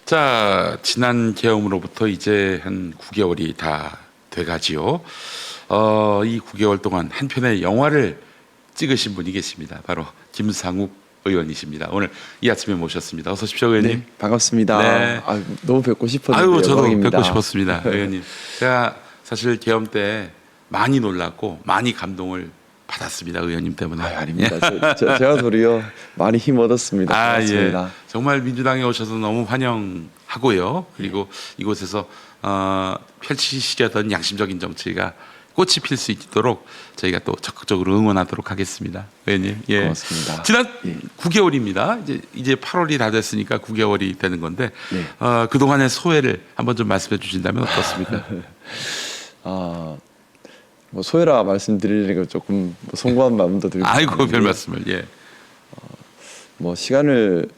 자, 지난 계엄으로부터 이제 한 9개월이 다 돼가지요. 이 9개월 동안 한 편의 영화를 찍으신 분이 계십니다. 바로 김상욱 의원이십니다. 오늘 이 아침에 모셨습니다. 어서 오십시오, 의원님. 네, 반갑습니다. 네. 너무 뵙고 싶었는데 아유, 저도 영광입니다. 뵙고 싶었습니다, 의원님. 제가 사실 계엄 때 많이 놀랐고 많이 감동을 받았습니다, 의원님 때문에. 아닙니다. 제가 도리어 많이 힘 얻었습니다. 고맙습니다. 예. 정말 민주당에 오셔서 너무 환영하고요. 그리고 이곳에서 펼치시려던 양심적인 정치가 꽃이 필 수 있도록 저희가 또 적극적으로 응원하도록 하겠습니다, 의원님. 예. 고맙습니다. 지난 예. 9개월입니다. 이제 8월이 다 됐으니까 9개월이 되는 건데 네. 그 동안의 소회를 한번 좀 말씀해 주신다면 어떻습니까? 뭐 소회라 말씀드리려니까 조금 송구한 마음도 들고. 아이고, 별 말씀을. 예. 뭐 시간을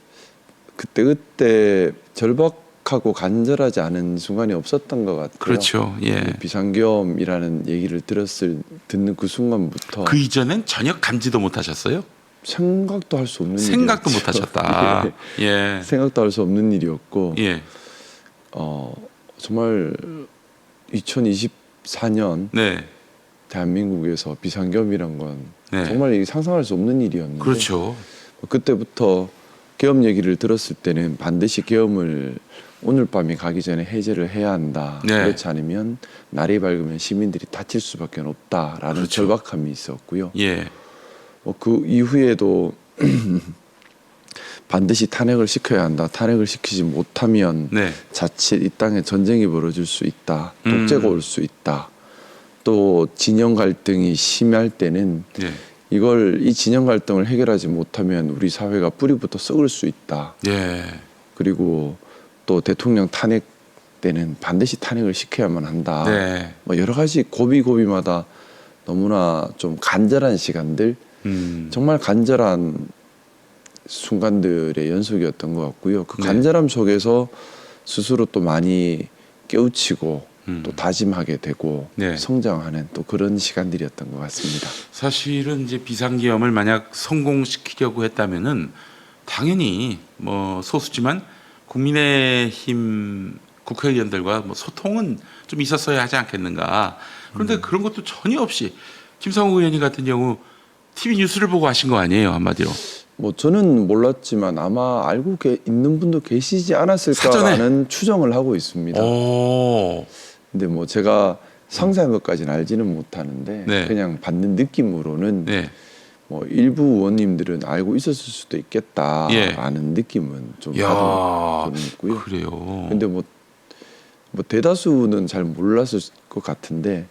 그때 절박하고 간절하지 않은 순간이 없었던 것 같아요. 그렇죠. 예. 비상계엄이라는 얘기를 듣는 그 순간부터 그 이전엔 전혀 감지도 못 하셨어요? 생각도 할 수 없는 생각도 일이었죠. 못 하셨다. 예. 예. 생각도 할 수 없는 일이었고 예. 정말 2024년 네. 대한민국에서 비상계엄이란 건 네. 정말 상상할 수 없는 일이었는데 그렇죠. 그때부터 계엄 얘기를 들었을 때는 반드시 계엄을 오늘 밤이 가기 전에 해제를 해야 한다. 네. 그렇지 않으면 날이 밝으면 시민들이 다칠 수밖에 없다라는 그렇죠. 절박함이 있었고요. 예. 그 이후에도 반드시 탄핵을 시켜야 한다. 탄핵을 시키지 못하면 네. 자칫 이 땅에 전쟁이 벌어질 수 있다. 독재가 올 수 있다. 또 진영 갈등이 심할 때는 예. 이 진영 갈등을 해결하지 못하면 우리 사회가 뿌리부터 썩을 수 있다. 예. 그리고 또 대통령 탄핵 때는 반드시 탄핵을 시켜야만 한다. 네. 뭐 여러 가지 고비고비마다 너무나 좀 간절한 시간들, 정말 간절한 순간들의 연속이었던 것 같고요. 그 네. 간절함 속에서 스스로 또 많이 깨우치고 또 다짐하게 되고 네. 성장하는 또 그런 시간들이었던 것 같습니다. 사실은 이제 비상계엄을 만약 성공시키려고 했다면은 당연히 뭐 소수지만 국민의힘 국회의원들과 뭐 소통은 좀 있었어야 하지 않겠는가. 그런데 그런 것도 전혀 없이 김상욱 의원님 같은 경우 TV 뉴스를 보고 하신 거 아니에요, 한마디로. 뭐 저는 몰랐지만 아마 알고 있는 분도 계시지 않았을까라는 추정을 하고 있습니다. 오. 근데 뭐 제가 상세한 것까지는 알지는 못하는데 네. 그냥 받는 느낌으로는 네. 뭐 일부 의원님들은 알고 있었을 수도 있겠다라는 느낌은 좀 가지고 있고요. 그래요. 근데 뭐 대다수는 잘 몰랐을 것 같은데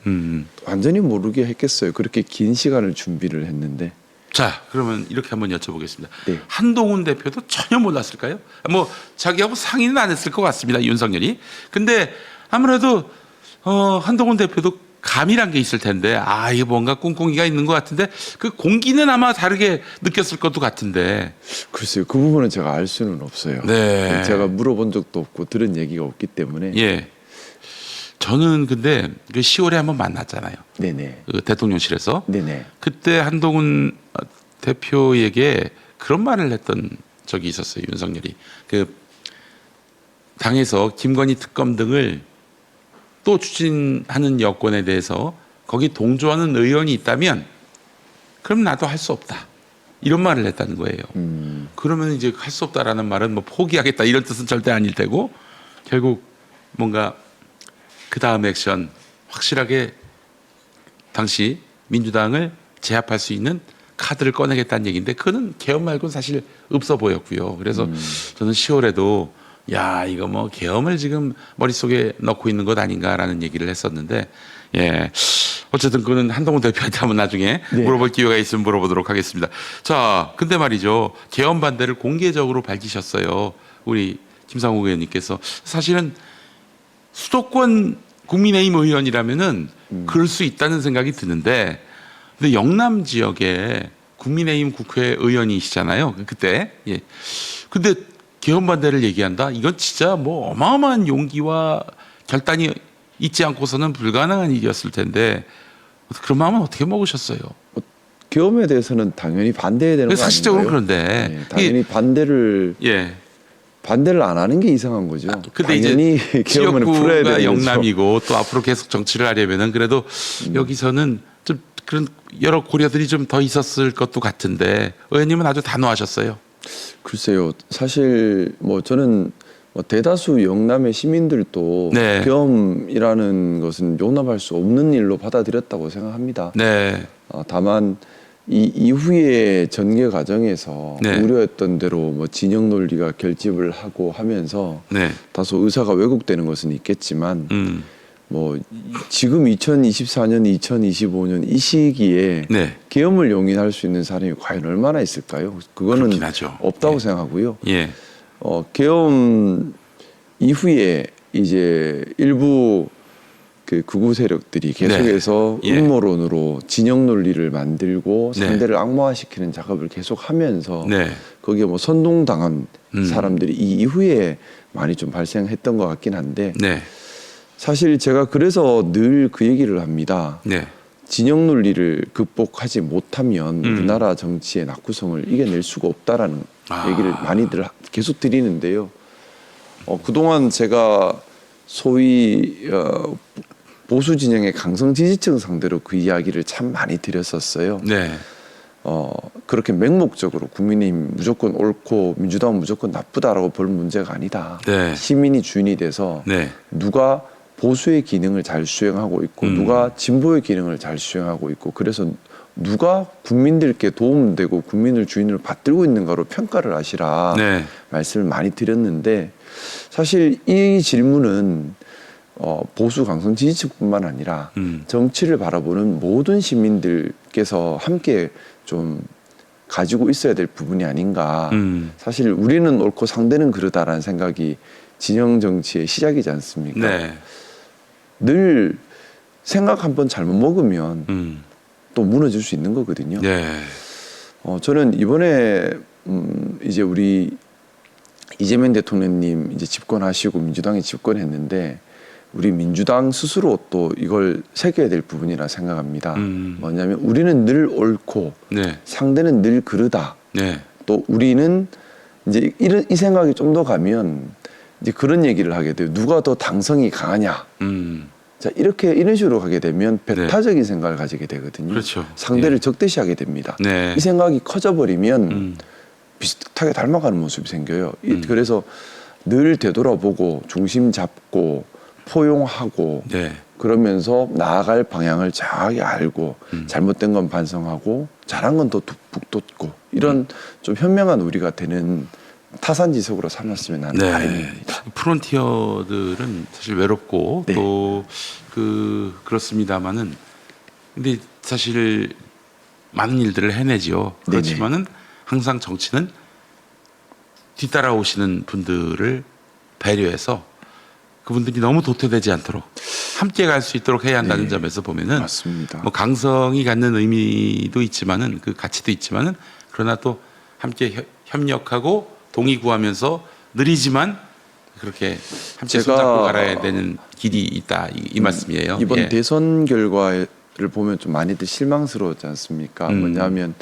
완전히 모르게 했겠어요. 그렇게 긴 시간을 준비를 했는데. 자, 그러면 이렇게 한번 여쭤보겠습니다. 네. 한동훈 대표도 전혀 몰랐을까요? 뭐 자기하고 상의는 안 했을 것 같습니다, 윤석열이. 근데 아무래도 한동훈 대표도 감이란 게 있을 텐데, 이게 뭔가 꿍꿍이가 있는 것 같은데 그 공기는 아마 다르게 느꼈을 것도 같은데. 글쎄요, 그 부분은 제가 알 수는 없어요. 네. 제가 물어본 적도 없고 들은 얘기가 없기 때문에. 예. 저는 근데 그 10월에 한번 만났잖아요. 네네. 그 대통령실에서. 네네. 그때 한동훈 대표에게 그런 말을 했던 적이 있었어요, 윤석열이. 그 당에서 김건희 특검 등을 또 추진하는 여건에 대해서 거기 동조하는 의원이 있다면 그럼 나도 할 수 없다. 이런 말을 했다는 거예요. 그러면 이제 할 수 없다라는 말은 뭐 포기하겠다 이런 뜻은 절대 아닐 테고 결국 뭔가 그 다음 액션 확실하게 당시 민주당을 제압할 수 있는 카드를 꺼내겠다는 얘기인데 그거는 계엄 말고는 사실 없어 보였고요. 그래서 저는 10월에도 이거 뭐 계엄을 지금 머릿속에 넣고 있는 것 아닌가라는 얘기를 했었는데 예. 어쨌든 그거는 한동훈 대표한테 한번 나중에 네. 물어볼 기회가 있으면 물어보도록 하겠습니다. 자, 근데 말이죠. 계엄 반대를 공개적으로 밝히셨어요. 우리 김상욱 의원님께서. 사실은 수도권 국민의힘 의원이라면은 그럴 수 있다는 생각이 드는데 근데 영남 지역에 국민의힘 국회의원이시잖아요. 그때. 예. 근데 계엄 반대를 얘기한다? 이건 진짜 뭐 어마어마한 용기와 결단이 있지 않고서는 불가능한 일이었을 텐데 그런 마음은 어떻게 먹으셨어요? 계엄에 대해서는 당연히 반대해야 되는 거 아닌가요? 사실적으로 그런데 네, 당연히 반대를 예. 반대를 안 하는 게 이상한 거죠. 근데 당연히 이제 계엄을 풀어야 지역구가 되는 영남이고 또 앞으로 계속 정치를 하려면은 그래도 여기서는 좀 그런 여러 고려들이 좀 더 있었을 것도 같은데 의원님은 아주 단호하셨어요. 글쎄요. 사실 뭐 저는 뭐 대다수 영남의 시민들도 네. 계엄이라는 것은 용납할 수 없는 일로 받아들였다고 생각합니다. 네. 다만 이 이후의 전개 과정에서 네. 우려했던 대로 뭐 진영 논리가 결집을 하고 하면서 네. 다소 의사가 왜곡되는 것은 있겠지만 뭐 지금 2024년, 2025년 이 시기에 네. 계엄을 용인할 수 있는 사람이 과연 얼마나 있을까요? 그거는 그렇긴 하죠. 없다고 예. 생각하고요. 예. 계엄 이후에 이제 일부 그 극우 세력들이 계속해서 네. 예. 음모론으로 진영 논리를 만들고 네. 상대를 악마화시키는 작업을 계속하면서 네. 거기에 뭐 선동당한 사람들이 이 이후에 많이 좀 발생했던 것 같긴 한데 네. 사실 제가 그래서 늘 그 얘기를 합니다. 네. 진영 논리를 극복하지 못하면 우리나라 정치의 낙후성을 이겨낼 수가 없다라는 얘기를 많이들 계속 드리는데요. 그동안 제가 소위 보수 진영의 강성 지지층 상대로 그 이야기를 참 많이 드렸었어요. 네. 그렇게 맹목적으로 국민의힘 무조건 옳고 민주당은 무조건 나쁘다라고 볼 문제가 아니다. 네. 시민이 주인이 돼서 네. 누가 보수의 기능을 잘 수행하고 있고 누가 진보의 기능을 잘 수행하고 있고 그래서 누가 국민들께 도움되고 국민을 주인으로 받들고 있는가로 평가를 하시라 네. 말씀을 많이 드렸는데 사실 이 질문은 보수 강성 지지층뿐만 아니라 정치를 바라보는 모든 시민들께서 함께 좀 가지고 있어야 될 부분이 아닌가. 사실 우리는 옳고 상대는 그르다라는 생각이 진영 정치의 시작이지 않습니까? 네. 늘 생각 한번 잘못 먹으면 또 무너질 수 있는 거거든요. 네. 저는 이번에 이제 우리 이재명 대통령님 이제 집권하시고 민주당이 집권했는데 우리 민주당 스스로 또 이걸 새겨야 될 부분이라 생각합니다. 뭐냐면 우리는 늘 옳고 네. 상대는 상대는 늘 그르다. 네. 또 우리는 이제 이 생각이 좀 더 가면 이제 그런 얘기를 하게 돼요. 누가 더 당성이 강하냐. 자 이런 식으로 가게 되면 배타적인 생각을 가지게 되거든요. 그렇죠. 상대를 예. 적대시하게 됩니다. 네. 이 생각이 커져버리면 비슷하게 닮아가는 모습이 생겨요. 그래서 늘 되돌아보고 중심 잡고 포용하고 네. 그러면서 나아갈 방향을 정확히 알고 잘못된 건 반성하고 잘한 건 더 북돋고 이런 좀 현명한 우리가 되는 타산지석으로 삼았으면 하는 네. 바람입니다. 프론티어들은 사실 외롭고 네. 또 그렇습니다만은 근데 사실 많은 일들을 해내지요. 그렇지만은 항상 정치는 뒤따라오시는 분들을 배려해서 그분들이 너무 도태되지 않도록 함께 갈 수 있도록 해야 한다는 네. 점에서 보면은 맞습니다. 뭐 강성이 갖는 의미도 있지만은 그 가치도 있지만은 그러나 또 함께 협력하고 동의 구하면서 느리지만 그렇게 함께 손잡고 갈아야 되는 길이 있다 이 말씀이에요. 이번 예. 대선 결과를 보면 좀 많이들 실망스러웠지 않습니까? 뭐냐면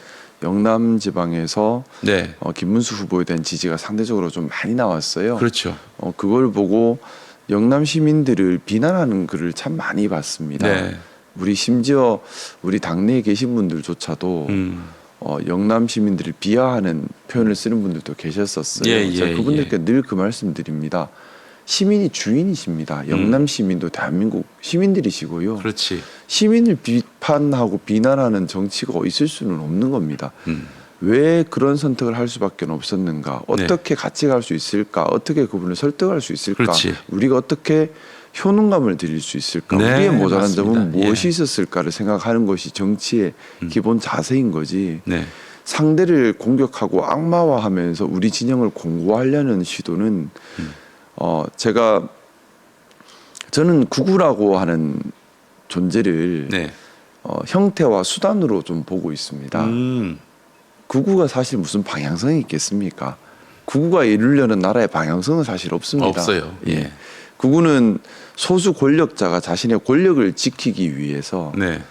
영남 지방에서 네. 김문수 후보에 대한 지지가 상대적으로 좀 많이 나왔어요. 그렇죠. 그걸 보고 영남 시민들을 비난하는 글을 참 많이 봤습니다. 네. 우리 심지어 우리 당내에 계신 분들조차도 영남 시민들을 비하하는 표현을 쓰는 분들도 계셨었어요. 예, 제가 예, 그분들께 늘 그 말씀드립니다. 시민이 주인이십니다. 영남 시민도 대한민국 시민들이시고요. 그렇지. 시민을 비판하고 비난하는 정치가 있을 수는 없는 겁니다. 왜 그런 선택을 할 수밖에 없었는가? 어떻게 같이 갈 수 있을까? 어떻게 그분을 설득할 수 있을까? 그렇지. 우리가 어떻게 효능감을 드릴 수 있을까? 네, 우리의 모자란 맞습니다. 점은 무엇이 예. 있었을까를 생각하는 것이 정치의 기본 자세인 거지. 네. 상대를 공격하고 악마화하면서 우리 진영을 공고하려는 시도는 저는 구구라고 하는 존재를 네. 형태와 수단으로 좀 보고 있습니다. 구구가 사실 무슨 방향성이 있겠습니까? 구구가 이루려는 나라의 방향성은 사실 없습니다. 없어요. 예. 구구는 소수 권력자가 자신의 권력을 지키기 위해서 네.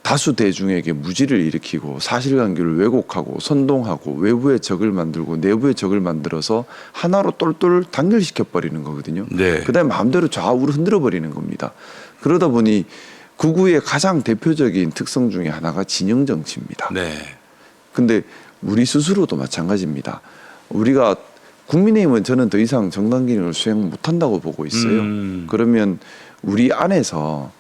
다수 대중에게 무지를 일으키고 사실관계를 왜곡하고 선동하고 외부의 적을 만들고 내부의 적을 만들어서 하나로 똘똘 단결시켜 버리는 거거든요. 네. 그다음에 마음대로 좌우로 흔들어 버리는 겁니다. 그러다 보니 극우의 가장 대표적인 특성 중에 하나가 진영 정치입니다. 네. 근데 우리 스스로도 마찬가지입니다. 우리가 국민의힘은 저는 더 이상 정당 기능을 수행 못한다고 보고 있어요. 그러면 우리 안에서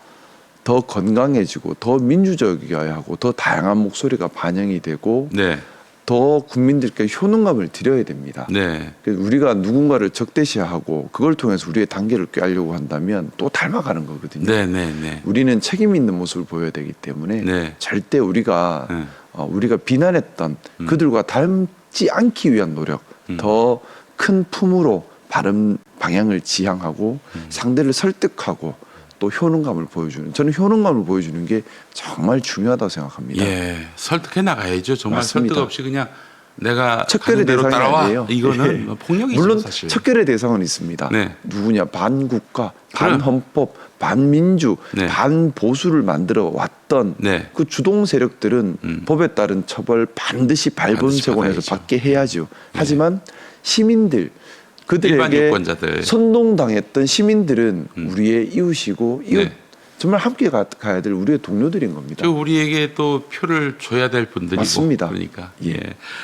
더 건강해지고 더 민주적이어야 하고 더 다양한 목소리가 반영이 되고 네. 더 국민들께 효능감을 드려야 됩니다. 네. 그래서 우리가 누군가를 적대시하고 그걸 통해서 우리의 단계를 꾀하려고 한다면 또 닮아가는 거거든요. 네. 네. 네. 우리는 책임 있는 모습을 보여야 되기 때문에 네. 절대 우리가 네. 우리가 비난했던 그들과 닮지 않기 위한 노력, 더 큰 품으로 바른 방향을 지향하고 상대를 설득하고 또 효능감을 보여주는, 저는 효능감을 보여주는 게 정말 중요하다고 생각합니다. 예, 설득해 나가야죠. 정말 맞습니다. 설득 없이 그냥 내가 척결의 가는 대로 대상이 따라와. 아니에요. 이거는 예. 폭력이죠, 물론 사실. 척결의 대상은 있습니다. 네. 누구냐? 반국가, 그럼. 반헌법, 반민주, 네. 반보수를 만들어 왔던 네. 그 주동 세력들은 법에 따른 처벌 반드시 반드시 발본색원에서 받아야죠. 받게 해야죠. 하지만 시민들, 일반 그들에게 유권자들. 선동당했던 시민들은 우리의 이웃이고 이웃, 네. 정말 함께 가야 될 우리의 동료들인 겁니다. 저 우리에게 또 표를 줘야 될 분들이고 맞습니다. 그러니까 예. 예,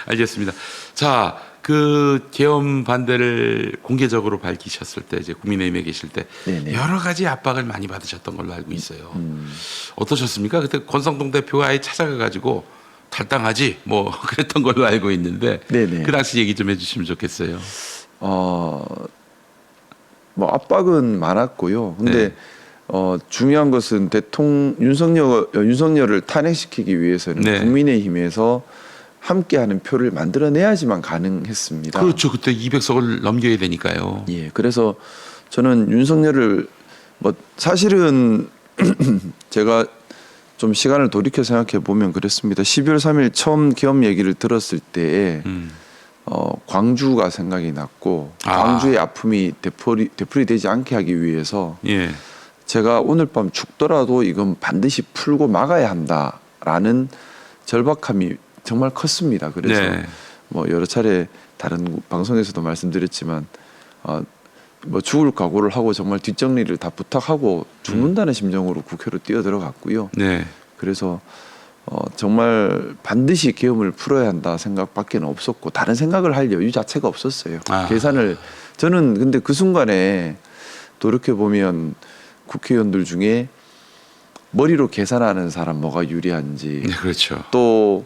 알겠습니다. 자, 그 계엄 반대를 공개적으로 밝히셨을 때 이제 국민의힘에 계실 때 네네. 여러 가지 압박을 많이 받으셨던 걸로 알고 있어요. 어떠셨습니까? 그때 권성동 대표가 아예 찾아가 가지고 탈당하지 뭐 그랬던 걸로 알고 있는데 네네. 그 당시 얘기 좀 해주시면 좋겠어요. 뭐 압박은 많았고요. 근데 네. 중요한 것은 윤석열을 탄핵시키기 위해서는 네. 국민의힘에서 함께하는 표를 만들어내야지만 가능했습니다. 그렇죠. 그때 200석을 넘겨야 되니까요. 예, 그래서 저는 윤석열을 뭐 사실은 제가 좀 시간을 돌이켜 생각해 보면 그랬습니다. 12월 3일 처음 계엄 얘기를 들었을 때 광주가 생각이 났고 광주의 아픔이 되풀이 되지 않게 하기 위해서 예. 제가 오늘 밤 죽더라도 이건 반드시 풀고 막아야 한다라는 절박함이 정말 컸습니다. 그래서 네. 뭐 여러 차례 다른 방송에서도 말씀드렸지만 뭐 죽을 각오를 하고 정말 뒷정리를 다 부탁하고 죽는다는 심정으로 국회로 뛰어들어갔고요. 네. 그래서 정말 반드시 계엄을 풀어야 한다 생각밖에는 없었고 다른 생각을 할 여유 자체가 없었어요. 계산을 저는 근데 그 순간에 돌이켜 보면 국회의원들 중에 머리로 계산하는 사람 뭐가 유리한지 네, 그렇죠. 또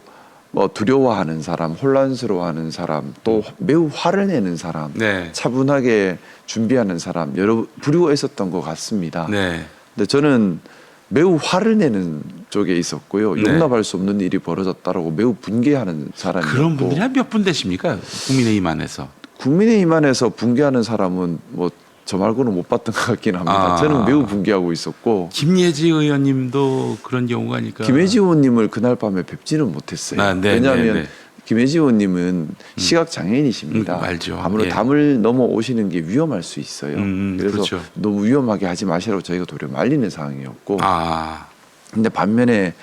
뭐 두려워하는 사람, 혼란스러워하는 사람, 또 매우 화를 내는 사람, 네. 차분하게 준비하는 사람 여러 부류가 있었던 것 같습니다. 네. 근데 저는 매우 화를 내는 쪽에 있었고요. 네. 용납할 수 없는 일이 벌어졌다라고 매우 분개하는 사람이었고. 그런 분들이 한 몇 분 되십니까? 국민의힘 안에서. 국민의힘 안에서 분개하는 사람은 뭐 저 말고는 못 봤던 것 같긴 합니다. 저는 매우 분개하고 있었고. 김예지 의원님도 그런 경우가 아닐까. 김혜지 의원님을 그날 밤에 뵙지는 못했어요. 네, 왜냐하면 네, 네. 김혜지 의원님은 시각 장애인이십니다. 알죠. 아무래도 예. 담을 넘어오시는 게 위험할 수 있어요. 그래서 그렇죠. 너무 위험하게 하지 마시라고 저희가 도리어 말리는 상황이었고. 아, 근데 반면에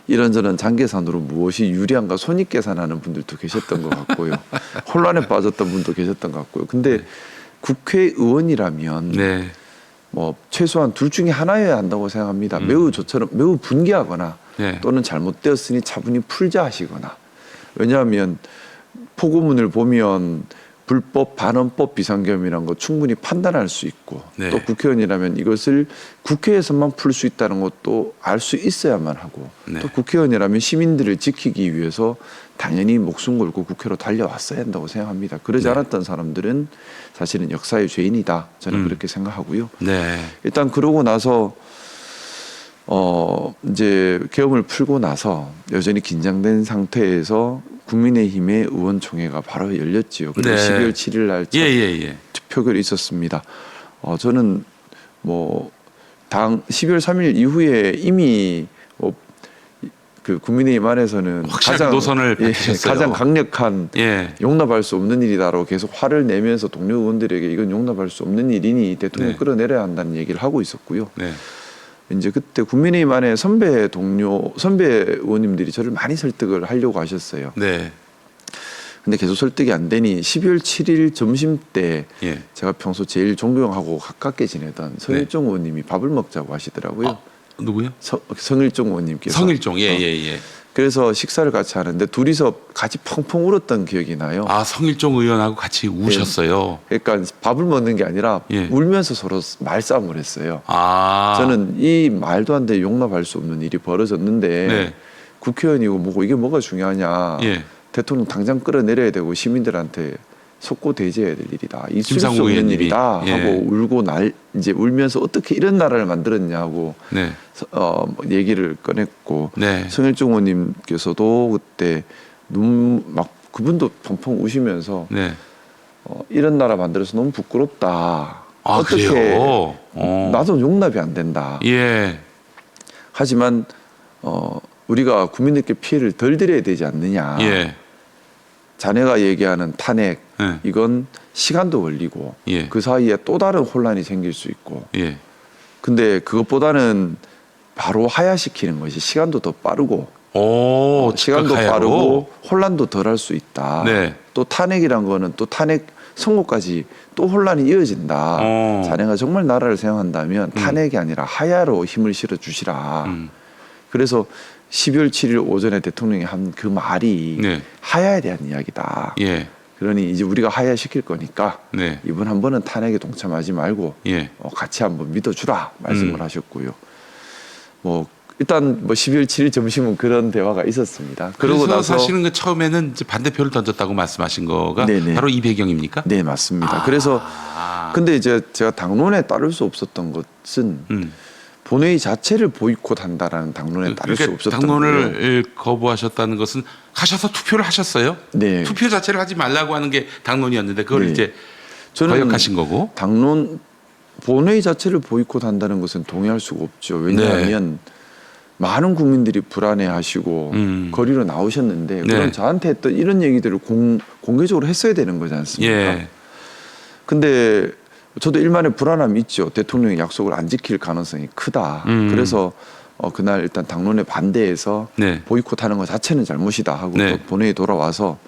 이런저런 장계산으로 무엇이 유리한가 손익 계산하는 분들도 계셨던 것 같고요. 혼란에 빠졌던 분도 계셨던 것 같고요. 근데 국회의원이라면 네. 뭐 최소한 둘 중에 하나여야 한다고 생각합니다. 매우 저처럼 매우 분개하거나 네. 또는 잘못되었으니 차분히 풀자 하시거나. 왜냐하면 포고문을 보면 불법 반헌법 비상계엄이라는 거 충분히 판단할 수 있고 네. 또 국회의원이라면 이것을 국회에서만 풀 수 있다는 것도 알 수 있어야만 하고 네. 또 국회의원이라면 시민들을 지키기 위해서 당연히 목숨 걸고 국회로 달려왔어야 한다고 생각합니다. 그러지 네. 않았던 사람들은 사실은 역사의 죄인이다. 저는 그렇게 생각하고요. 네. 일단 그러고 나서 이제 계엄을 풀고 나서 여전히 긴장된 상태에서 국민의힘의 의원총회가 바로 열렸지요. 그리고 네. 12월 7일 날 예, 예, 예. 투표결이 있었습니다. 저는 뭐 당 12월 3일 이후에 이미 그 국민의힘 안에서는 확실하게 노선을 밝히셨어요. 가장 강력한 예. 용납할 수 없는 일이다라고 계속 화를 내면서 동료 의원들에게 이건 용납할 수 없는 일이니 대통령 네. 끌어내려야 한다는 얘기를 하고 있었고요. 네. 이제 그때 국민의힘 안에 선배 의원님들이 저를 많이 설득을 하려고 하셨어요. 네. 근데 계속 설득이 안 되니 12월 7일 점심 때 예. 제가 평소 제일 존경하고 가깝게 지내던 성일종 의원님이 밥을 먹자고 하시더라고요. 누구요? 성일종 의원님께서. 성일종. 예. 그래서 식사를 같이 하는데 둘이서 같이 펑펑 울었던 기억이 나요. 아, 성일종 의원하고 같이 우셨어요. 그러니까 밥을 먹는 게 아니라 예. 울면서 서로 말싸움을 했어요. 아. 저는 이 말도 안 돼 용납할 수 없는 일이 벌어졌는데 네. 국회의원이고 뭐고 이게 뭐가 중요하냐. 예. 대통령 당장 끌어내려야 되고 시민들한테 속고 대제해야 될 일이다. 있을 수 김상국 없는 의원님이. 일이다 예. 하고 울고 이제 울면서 어떻게 이런 나라를 만들었냐고 네. 얘기를 꺼냈고 네. 성일종 의원님께서도 그때 막 그분도 펑펑 우시면서 네. 이런 나라 만들어서 너무 부끄럽다. 아, 어떻게 그래요? 나도 용납이 안 된다. 예. 하지만 우리가 국민들께 피해를 덜 드려야 되지 않느냐. 예. 자네가 얘기하는 탄핵 예. 이건 시간도 걸리고 예. 그 사이에 또 다른 혼란이 생길 수 있고 예. 근데 그것보다는 바로 하야시키는 것이 시간도 더 빠르고 오, 시간도 즉각 하야로. 빠르고 혼란도 덜 할 수 있다. 네. 또 탄핵이란 거는 또 탄핵 선고까지 또 혼란이 이어진다. 자네가 정말 나라를 생각한다면 탄핵이 아니라 하야로 힘을 실어 주시라. 그래서 12월 7일 오전에 대통령이 한 그 말이 네. 하야에 대한 이야기다. 예. 그러니 이제 우리가 하야 시킬 거니까 네. 이번 한 번은 탄핵에 동참하지 말고 예. 같이 한번 믿어주라 말씀을 하셨고요. 뭐 일단 뭐 12월 7일 점심은 그런 대화가 있었습니다. 그러고 그래서 나서 사실은 그 처음에는 이제 반대표를 던졌다고 말씀하신 거가 네네. 바로 이 배경입니까? 네 맞습니다. 그래서 근데 이제 제가 당론에 따를 수 없었던 것은 본회의 자체를 보이콧한다라는 당론에 따를 수 없었던 거예요. 당론을 거부하셨다는 것은 가셔서 투표를 하셨어요? 네. 투표 자체를 하지 말라고 하는 게 당론이었는데 그걸 네. 이제 저는 거역하신 거고. 당론 본회의 자체를 보이콧한다는 것은 동의할 수가 없죠. 왜냐하면 많은 국민들이 불안해하시고 거리로 나오셨는데 그럼 저한테 했던 이런 얘기들을 공개적으로 했어야 되는 거지 않습니까? 예. 근데 저도 일만의 불안함이 있죠. 대통령이 약속을 안 지킬 가능성이 크다. 그래서 그날 일단 당론에 반대해서 네. 보이콧하는 것 자체는 잘못이다 하고 네. 또 본회의 돌아와서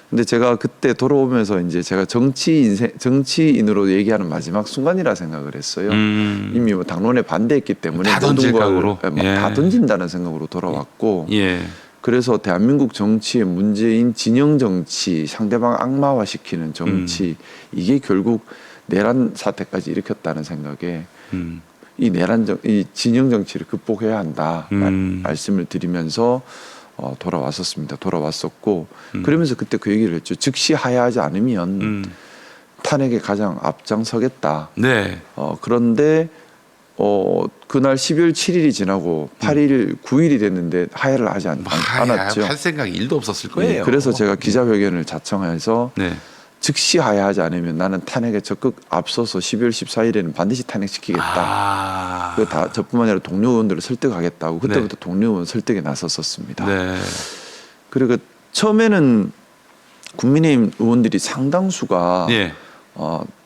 근데 제가 그때 돌아오면서 이제 제가 정치인으로 얘기하는 마지막 순간이라 생각을 했어요. 이미 뭐 당론에 반대했기 때문에 다 던질 각오로. 다 던진다는 생각으로 돌아왔고 예. 그래서 대한민국 정치의 문제인 진영 정치, 상대방 악마화시키는 정치 이게 결국 내란 사태까지 일으켰다는 생각에 이 이 진영 정치를 극복해야 한다 말씀을 드리면서 돌아왔었습니다. 돌아왔었고 그러면서 그때 그 얘기를 했죠. 즉시 하야하지 않으면 탄핵에 가장 앞장서겠다. 네. 그런데 그날 12월 7일이 지나고 8일, 9일이 됐는데 하야를 하지 않았죠. 할 생각이 일도 없었을 거예요. 네, 그래서 제가 기자회견을 자청해서 네. 즉시 하야하지 않으면 나는 탄핵에 적극 앞서서 12월 14일에는 반드시 탄핵시키겠다. 저뿐만 아니라 동료 의원들을 설득하겠다고 그때부터 동료 의원 설득에 나섰었습니다. 네. 그리고 처음에는 국민의힘 의원들이 상당수가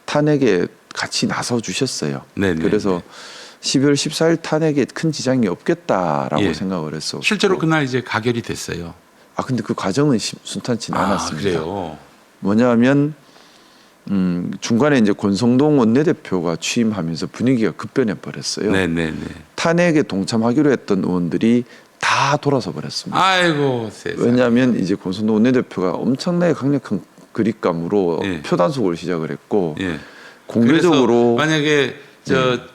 탄핵에 같이 나서 주셨어요. 그래서 12월 14일 탄핵에 큰 지장이 없겠다라고 생각을 했었고 실제로 그날 이제 가결이 됐어요. 근데 그 과정은 순탄치는 않았습니다. 그래요. 뭐냐면 중간에 이제 권성동 원내대표가 취임하면서 분위기가 급변해 버렸어요. 탄핵에 동참하기로 했던 의원들이 다 돌아서 버렸습니다. 아이고 세상에. 왜냐하면 이제 권성동 원내대표가 엄청나게 강력한 그립감으로 표단속을 시작을 했고 공개적으로 만약에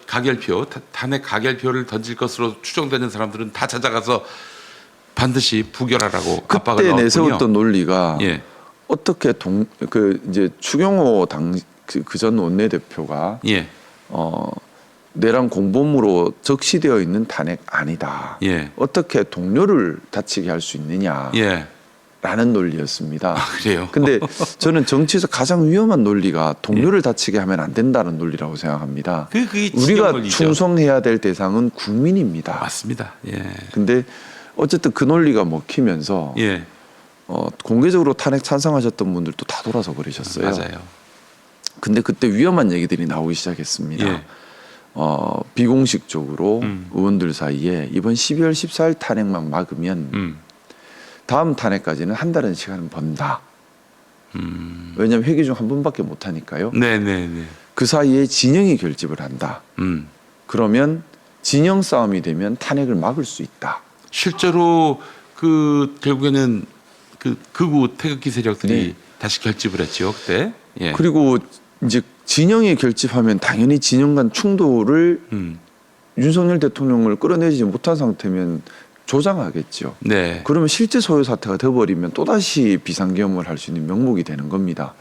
가결표 탄핵 가결표를 던질 것으로 추정되는 사람들은 다 찾아가서 반드시 부결하라고 압박을 그때 넣었군요. 내세웠던 논리가 어떻게 이제 추경호 그전 원내대표가 내란 공범으로 적시되어 있는 탄핵 아니다. 어떻게 동료를 다치게 할 수 있느냐. 라는 논리였습니다. 그래요? 근데 저는 정치에서 가장 위험한 논리가 동료를 다치게 하면 안 된다는 논리라고 생각합니다. 우리가 충성해야 될 대상은 국민입니다. 맞습니다. 근데 어쨌든 그 논리가 먹히면서 공개적으로 탄핵 찬성하셨던 분들도 다 돌아서 버리셨어요. 맞아요. 근데 그때 위험한 얘기들이 나오기 시작했습니다. 비공식적으로 의원들 사이에 이번 12월 14일 탄핵만 막으면 다음 탄핵까지는 한 달은 시간을 번다. 왜냐하면 회기 중 한 번밖에 못 하니까요. 네네네. 그 사이에 진영이 결집을 한다. 그러면 진영 싸움이 되면 탄핵을 막을 수 있다. 실제로 그 결국에는 그 극우 태극기 세력들이 네. 다시 결집을 했죠 그때. 예. 그리고 이제 진영이 결집하면 당연히 진영 간 충돌을 윤석열 대통령을 끌어내지 못한 상태면 조장하겠죠. 네. 그러면 실제 소요 사태가 돼버리면 또다시 비상계엄을 할 수 있는 명목이 되는 겁니다.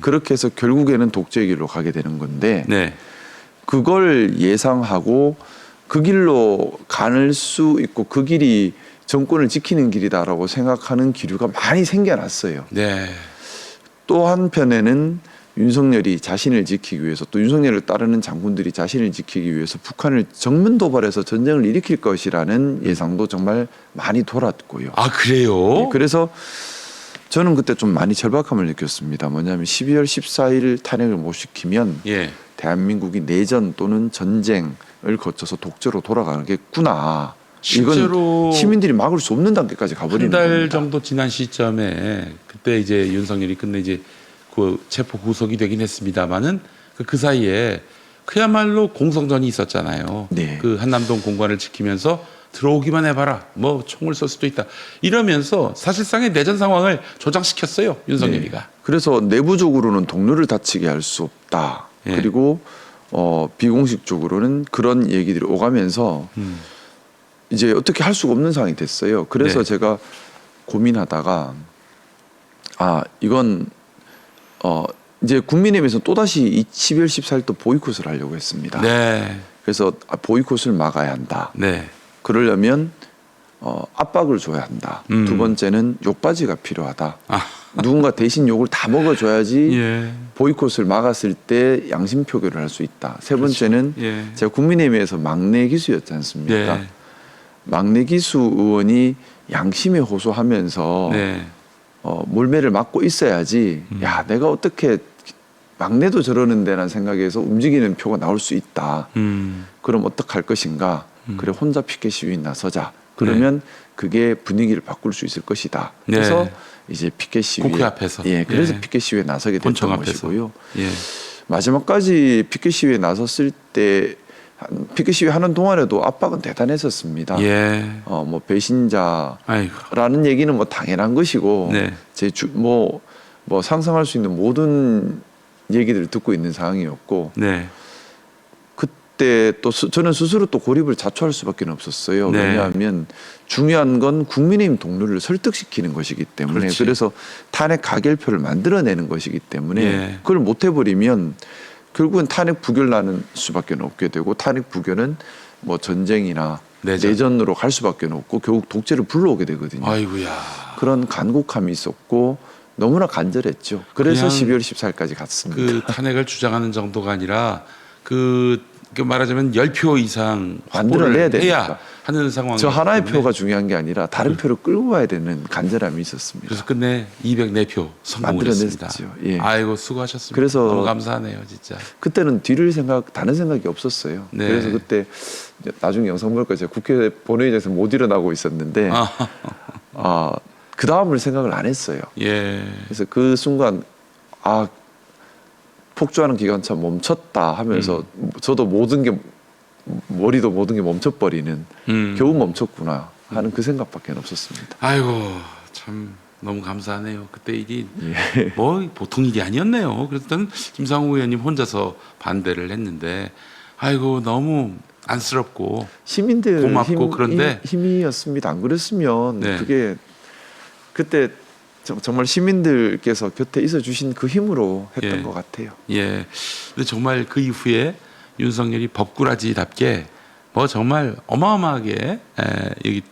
그렇게 해서 결국에는 독재의 길로 가게 되는 건데 네. 그걸 예상하고 그 길로 가는 수 있고 그 길이 정권을 지키는 길이다라고 생각하는 기류가 많이 생겨났어요. 네. 또 한편에는 윤석열이 자신을 지키기 위해서 또 윤석열을 따르는 장군들이 자신을 지키기 위해서 북한을 정면 도발해서 전쟁을 일으킬 것이라는 예상도 정말 많이 돌았고요. 아 그래요? 네, 그래서 저는 그때 좀 많이 절박함을 느꼈습니다. 뭐냐면 12월 14일 탄핵을 못 시키면 예. 대한민국이 내전 또는 전쟁을 거쳐서 독재로 돌아가겠구나. 이건 실제로 시민들이 막을 수 없는 단계까지 가버리는 한 달 겁니다. 정도 지난 시점에 그때 이제 윤석열이 끝내 이제 그 체포 구속이 되긴 했습니다만은 그 사이에 그야말로 공성전이 있었잖아요. 네. 그 한남동 공간을 지키면서 들어오기만 해봐라. 뭐 총을 쏠 수도 있다. 이러면서 사실상의 내전 상황을 조장시켰어요. 윤석열이가. 네. 그래서 내부적으로는 동료를 다치게 할 수 없다. 예. 그리고 비공식적으로는 그런 얘기들이 오가면서 이제 어떻게 할 수가 없는 상황이 됐어요. 그래서 네. 제가 고민하다가 이건 이제 국민의힘에서 또다시 12월 14일 또 보이콧을 하려고 했습니다. 네. 그래서 보이콧을 막아야 한다. 네. 그러려면 압박을 줘야 한다. 두 번째는 욕바지가 필요하다. 아. 누군가 대신 욕을 다 먹어줘야지 예. 보이콧을 막았을 때 양심 표결을 할 수 있다. 세 번째는 예. 제가 국민의힘에서 막내 기수였지 않습니까? 네. 막내 기수 의원이 양심에 호소하면서 네. 몰매를 맞고 있어야지 야 내가 어떻게 막내도 저러는데라는 생각에서 움직이는 표가 나올 수 있다. 그럼 어떡할 것인가? 그래 혼자 피켓 시위에 나서자. 그러면 그게 분위기를 바꿀 수 있을 것이다. 그래서 네. 이제 피켓 시위에 국회 앞에서. 예, 그래서 예. 피켓 시위에 나서게 본청 됐던 앞에서. 것이고요. 예. 마지막까지 피켓 시위에 나섰을 때 피켓 시위 하는 동안에도 압박은 대단했었습니다. 예. 뭐 배신자라는 아이고. 얘기는 뭐 당연한 것이고 네. 뭐 상상할 수 있는 모든 얘기들을 듣고 있는 상황이었고 네. 그때 또 저는 스스로 또 고립을 자초할 수밖에 없었어요. 네. 왜냐하면 중요한 건 국민의힘 동료를 설득시키는 것이기 때문에 그렇지. 그래서 탄핵 가결표를 만들어내는 것이기 때문에 예. 그걸 못 해버리면 결국은 탄핵 부결 나는 수밖에 없게 되고 탄핵 부결은 뭐 전쟁이나 내전으로 갈 수밖에 없고 결국 독재를 불러오게 되거든요. 아이고야. 그런 간곡함이 있었고 너무나 간절했죠. 그래서 그냥 12월 14일까지 갔습니다. 그 탄핵을 주장하는 정도가 아니라 그 말하자면 10표 이상 만들어내야 확보를 해야 되니까. 하는 상황. 저 하나의 표가 중요한 게 아니라 다른 표를 끌고 와야 되는 간절함이 있었습니다. 그래서 끝내 204표 성공을 했습니다. 만들어냈죠. 예. 아이고 수고하셨습니다. 그래서 너무 감사하네요, 진짜. 그때는 다른 생각이 없었어요. 네. 그래서 그때 이제 나중에 영상 볼까 제가 국회 본회의장에서 못 일어나고 있었는데 그 다음을 생각을 안 했어요. 예. 그래서 그 순간 폭주하는 기관차 멈췄다 하면서 저도 머리도 모든 게 멈춰버리는 겨우 멈췄구나 하는 그 생각밖에 없었습니다. 아이고 참 너무 감사하네요. 그때 일이 예. 뭐 보통 일이 아니었네요. 그래서 저는 김상우 의원님 혼자서 반대를 했는데 아이고 너무 안쓰럽고 시민들 고맙고 그런데 힘이었습니다. 안 그랬으면 네. 그게 그때 정말 시민들께서 곁에 있어 주신 그 힘으로 했던 예. 것 같아요. 예. 근데 정말 그 이후에 윤석열이 법꾸라지답게 뭐 정말 어마어마하게 여기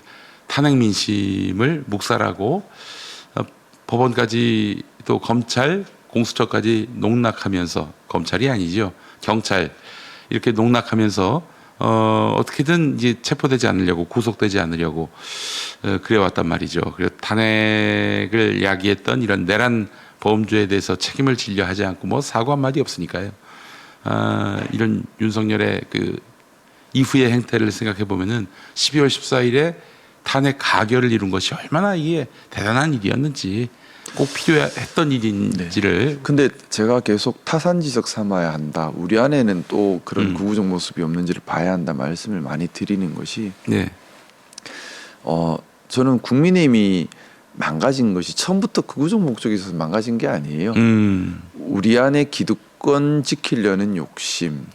탄핵 민심을 묵살하고 법원까지 또 검찰 공수처까지 농락하면서 검찰이 아니죠 경찰 이렇게 농락하면서 어떻게든 이제 체포되지 않으려고 구속되지 않으려고 그래왔단 말이죠. 그래서 탄핵을 야기했던 이런 내란 범죄에 대해서 책임을 지려 하지 않고 뭐 사과 한마디 없으니까요. 이런 윤석열의 그 이후의 행태를 생각해 보면은 12월 14일에 탄핵 가결을 이룬 것이 얼마나 이게 대단한 일이었는지 꼭 필요했던 일인지를 근데 제가 계속 타산지석 삼아야 한다. 우리 안에는 또 그런 구구적 모습이 없는지를 봐야 한다 말씀을 많이 드리는 것이 네. 저는 국민의힘이 망가진 것이 처음부터 극우적 목적이 있어서 망가진 게 아니에요. 우리 안에 기득권 지키려는 욕심,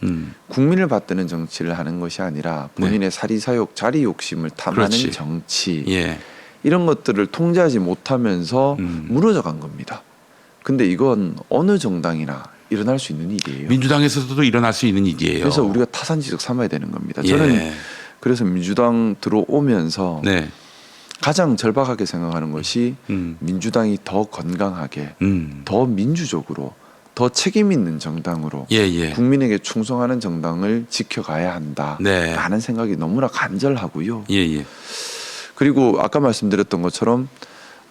국민을 받드는 정치를 하는 것이 아니라 본인의 사리사욕, 자리 욕심을 탐하는 그렇지. 정치 예. 이런 것들을 통제하지 못하면서 무너져 간 겁니다. 근데 이건 어느 정당이나 일어날 수 있는 일이에요. 민주당에서도 일어날 수 있는 일이에요. 그래서 우리가 타산지석 삼아야 되는 겁니다. 예. 저는 그래서 민주당 들어오면서 네. 가장 절박하게 생각하는 것이 민주당이 더 건강하게 더 민주적으로 더 책임 있는 정당으로 예. 국민에게 충성하는 정당을 지켜가야 한다라는 네. 생각이 너무나 간절하고요. 예. 그리고 아까 말씀드렸던 것처럼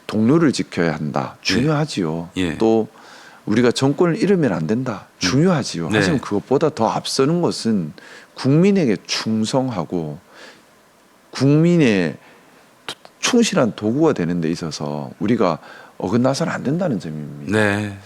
동료를 지켜야 한다. 중요하지요. 예. 또 우리가 정권을 잃으면 안 된다. 중요하지요. 네. 하지만 그것보다 더 앞서는 것은 국민에게 충성하고 국민의 충실한 도구가 되는 데 있어서 우리가 어긋나서는 안 된다는 점입니다. 네.